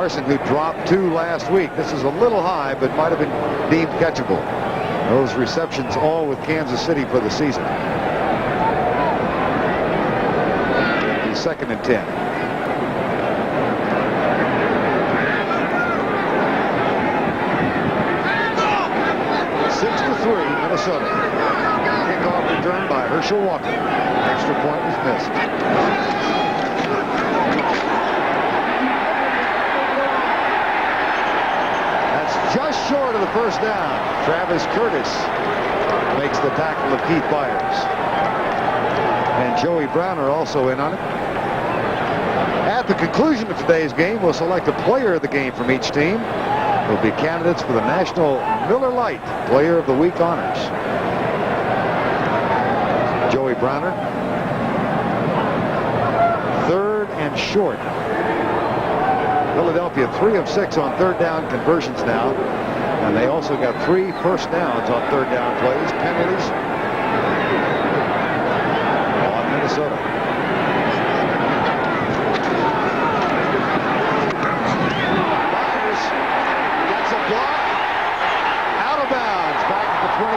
Carson, who dropped 2 last week. This is a little high, but might have been deemed catchable. Those receptions all with Kansas City for the season. He's 2nd and 10. Minnesota. Kickoff return by Herschel Walker. Extra point was missed. That's just short of the first down. Travis Curtis makes the tackle of Keith Byers. And Joey Browner also in on it. At the conclusion of today's game, we'll select a player of the game from each team. Will be candidates for the National Miller Lite Player of the Week honors. Joey Browner, 3rd and short. Philadelphia 3 of 6 on 3rd down conversions now, and they also got 3 first downs on 3rd down plays. Penalties on Minnesota.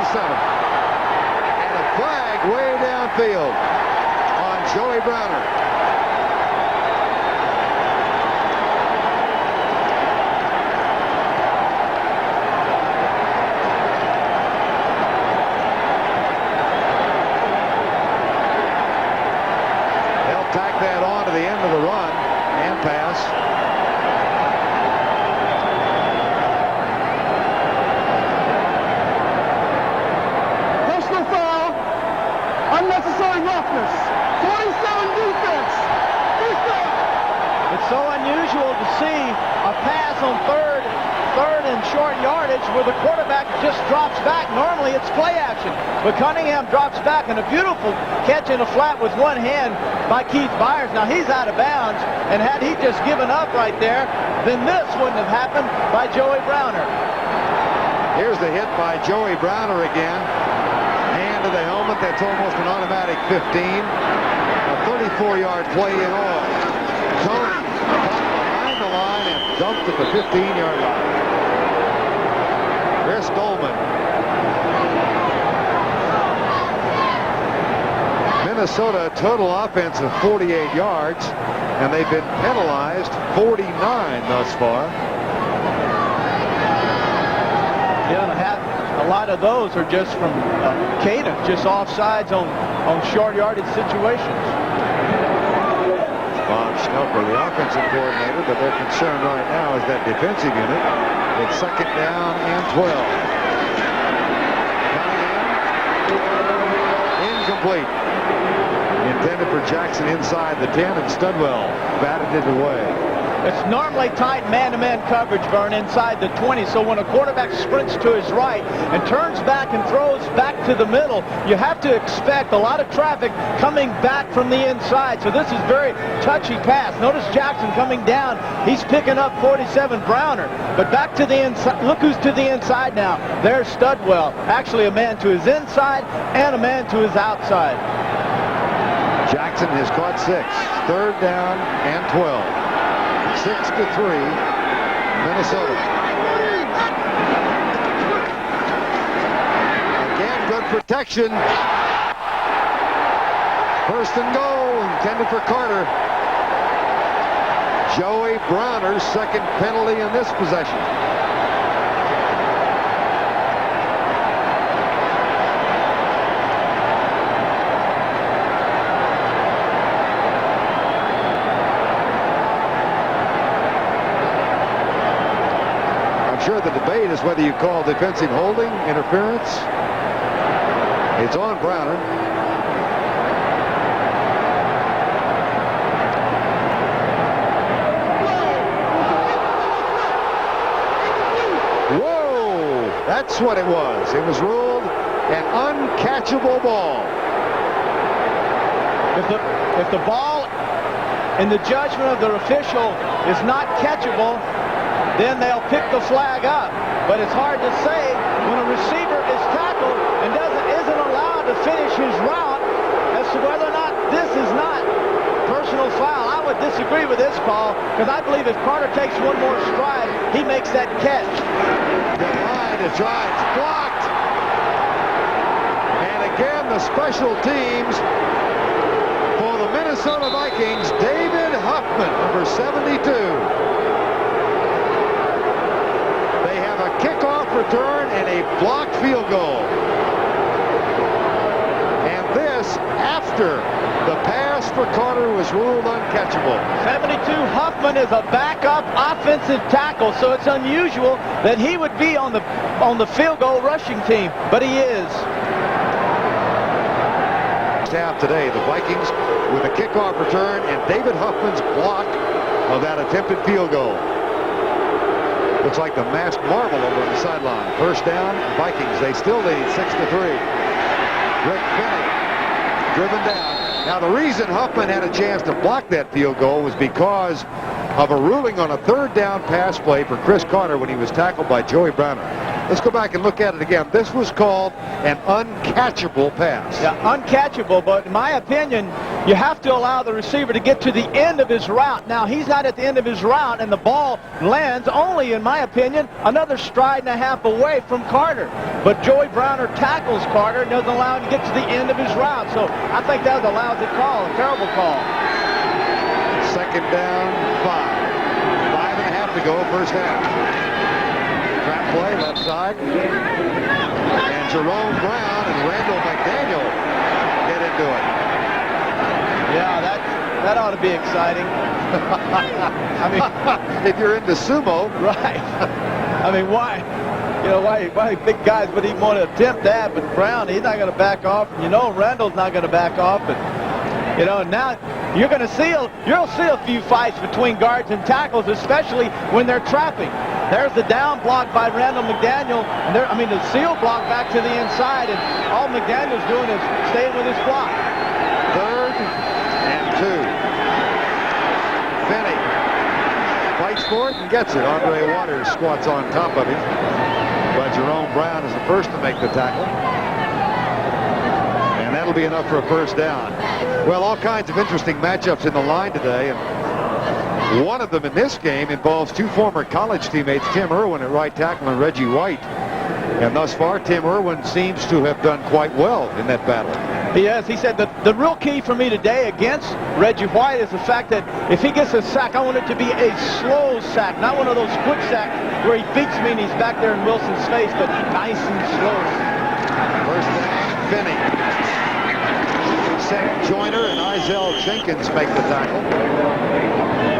And a flag way downfield on Joey Browner. They'll tack that on to the end of the run and pass. Unnecessary roughness. 47 defense. It's so unusual to see a pass on third and short yardage where the quarterback just drops back. Normally it's play action, but Cunningham drops back, and a beautiful catch in a flat with one hand by Keith Byers. Now he's out of bounds, and had he just given up right there, then this wouldn't have happened by Joey Browner. Here's the hit by Joey Browner again. Hand to the helmet. That's almost an automatic 15. A 34-yard play in all. Tony caught behind the line and dumped at the 15-yard line. Chris Dolman. Minnesota total offense of 48 yards, and they've been penalized 49 thus far. Yeah, a lot of those are just from cadence, just offsides on short yardage situations. Bob Schnelker, the offensive coordinator, but their concern right now is that defensive unit. It's 2nd down and 12. Incomplete. Intended for Jackson inside the 10, and Studwell batted it away. It's normally tight man-to-man coverage, Vern, inside the 20. So when a quarterback sprints to his right and turns back and throws back to the middle, you have to expect a lot of traffic coming back from the inside. So this is very touchy pass. Notice Jackson coming down. He's picking up 47 Browner. But back to the inside. Look who's to the inside now. There's Studwell. Actually a man to his inside and a man to his outside. Jackson has caught 6. 3rd down and 12. 6-3, Minnesota. Again, good protection. 1st and goal, intended for Carter. Joey Browner's 2nd penalty in this possession. Sure, the debate is whether you call defensive holding, interference. It's on Browner. Whoa! That's what it was. It was ruled an uncatchable ball. If the ball, in the judgment of the official, is not catchable, then they'll pick the flag up. But it's hard to say when a receiver is tackled and isn't allowed to finish his route as to whether or not this is not personal foul. I would disagree with this call because I believe if Carter takes one more stride, he makes that catch. The line to try. It's blocked. And again, the special teams for the Minnesota Vikings, David Huffman, number 72. They have a kickoff return and a blocked field goal. And this after the pass for Carter was ruled uncatchable. 72, Huffman is a backup offensive tackle, so it's unusual that he would be on the field goal rushing team, but he is. Half today, the Vikings with a kickoff return and David Huffman's block of that attempted field goal. Looks like the masked marvel over on the sideline. First down, Vikings. They still lead 6-3. Rick Finney driven down. Now the reason Huffman had a chance to block that field goal was because of a ruling on a third down pass play for Chris Carter when he was tackled by Joey Browner. Let's go back and look at it again. This was called an uncatchable pass. Yeah, uncatchable, but in my opinion, you have to allow the receiver to get to the end of his route. Now, he's not at the end of his route, and the ball lands only, in my opinion, another stride and a half away from Carter. But Joey Browner tackles Carter and doesn't allow him to get to the end of his route. So I think that was a lousy call, a terrible call. Second down, 5.5 to go, first half. Trap play, left side. And Jerome Brown and Randall McDaniel get into it. Yeah, that ought to be exciting. I mean, if you're into sumo. Right. I mean, why? You know, why big guys would even want to attempt that? But Brown, he's not going to back off. You know, Randall's not going to back off. But, you know, now you'll see a few fights between guards and tackles, especially when they're trapping. There's the down block by Randall McDaniel, and the seal block back to the inside, and all McDaniel's doing is staying with his block. 3rd and 2. Finney fights for it and gets it. Andre Waters squats on top of him, but Jerome Brown is the first to make the tackle. And that'll be enough for a first down. Well, all kinds of interesting matchups in the line today, and one of them in this game involves two former college teammates, Tim Irwin at right tackle and Reggie White. And thus far, Tim Irwin seems to have done quite well in that battle. Yes, he said the real key for me today against Reggie White is the fact that if he gets a sack, I want it to be a slow sack, not one of those quick sacks where he beats me and he's back there in Wilson's face, but nice and slow. First down, Finney. Seth Joyner and Izell Jenkins make the tackle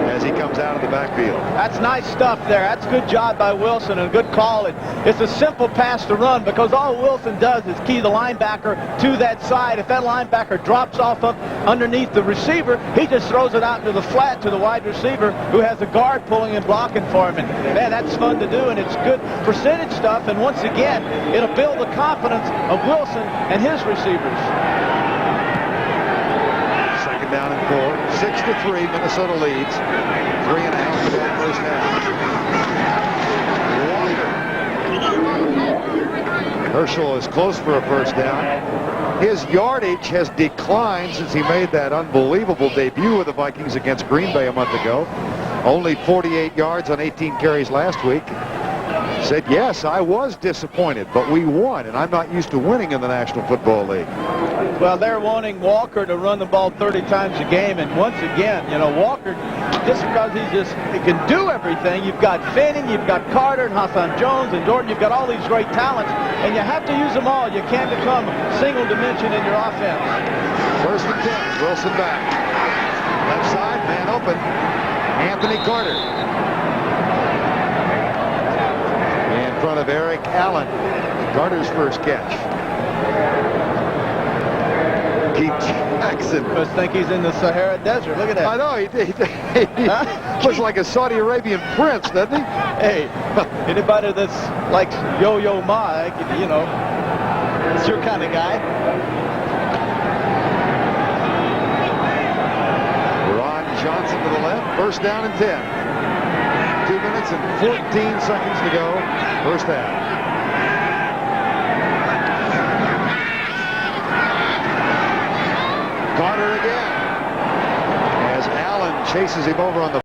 as he comes out of the backfield. That's nice stuff there. That's a good job by Wilson and a good call. It's a simple pass to run because all Wilson does is key the linebacker to that side. If that linebacker drops off up underneath the receiver, he just throws it out to the flat to the wide receiver who has a guard pulling and blocking for him. And man, that's fun to do, and it's good percentage stuff. And once again, it'll build the confidence of Wilson and his receivers. Down and 4. 6-3, Minnesota leads. 3.5 to go in the first half. Herschel is close for a first down. His yardage has declined since he made that unbelievable debut with the Vikings against Green Bay a month ago. Only 48 yards on 18 carries last week. Said, yes, I was disappointed, but we won, and I'm not used to winning in the National Football League. Well, they're wanting Walker to run the ball 30 times a game, and once again, you know, Walker, just because he can do everything, you've got Fanning, you've got Carter and Hassan Jones and Jordan, you've got all these great talents, and you have to use them all. You can't become single dimension in your offense. First and 10, Wilson back. Left side, man open. Anthony Carter. In front of Eric Allen. Carter's first catch. Keith Jackson. I think he's in the Sahara Desert. Look at that. I know. He looks like a Saudi Arabian prince, doesn't he? Hey, anybody that's likes Yo-Yo Ma, you know, it's your kind of guy. Ron Johnson to the left. First down and 10. 2 minutes and 14 seconds to go. First half. Carter again. As chases him over on the